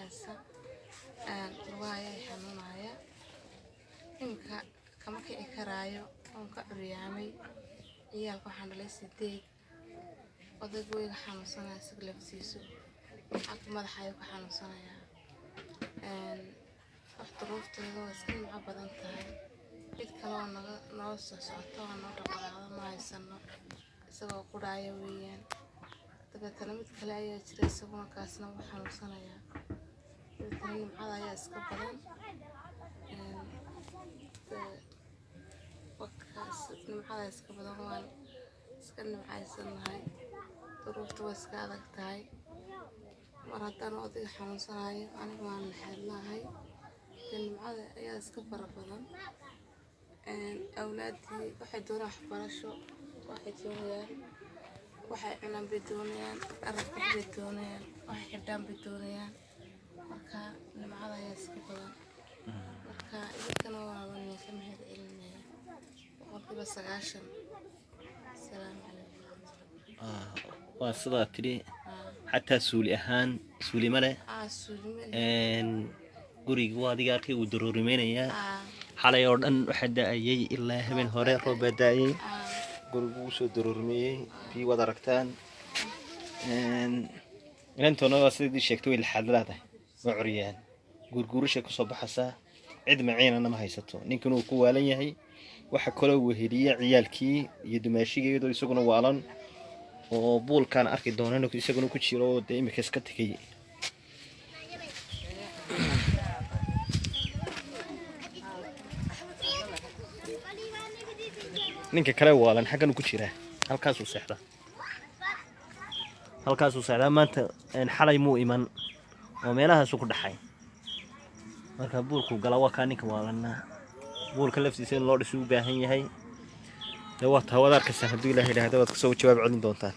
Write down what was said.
haysa lugaha xanuunaya ninka kama kici karaayo oon ka curyaamay ciyaalka waxaan dhalay 8 odaygu way xanuunsanaya isaga laftiisu xagga madaxa ayuu ka xanuunsanaya wax duruuftooda waa iska nimco badan tahay mid kale oo noo soo socota oo noo dhaqaaqda ma haysano isagoo qudhaaya weeyaan dabeetana mid kale ayaa jira isaguna kaasna wuu xanuunsanaya dabeetana nimcada ayaa iska badan wakaas nimcada iska badan waan iska nimcaysanahay duruuftu waa iska adag tahay mar haddana odayga xanuunsanayo aniga waan naxariisnahay nimcada ayaa iska fara badan awlaadii waxay doonaan waxbarasho waxay doonayaan waxay cunaan bay doonayaan aragga bay doonayaan waxay xidhaan bay doonayaan marka nimcada ayaa iska badan marka idinkana waa ka mahad celinaya boqolkiiba 90 السلام عليكم waa sidaa tidhi xataa suuli ahaan suuli male guriga waa adiga arkay uu daruurimaynayaa xalay oo dhan waxa da'ayay ilaa habeen hore roob da'ayay gurigu uu soo daruurimayay bii wada aragtaan inantuna waa sidii sheegtay way xaaladahay waa curiyaan gurgurusha ka soo baxaysa cid maciinana ma haysato ninkan uu ku waalan yahay waxa kale uu heliya ciyaalkii iyo dumaashigeedu isaguna waalan oo buulkan arki doonaan isaguna ku jiro oo imika iska tagay ninka kale waalan xagan ku jira halkaas uu seexda maanta xalay muu iman oo meelahaas ku dhaxay marka buulku gala waa ka ninka waalanna buulka laftiisa in loo dhiso u baahan yahay waa taawada arkaysan haddii Ilaahay yiraahdo waad ka soo jawaab celin doontaan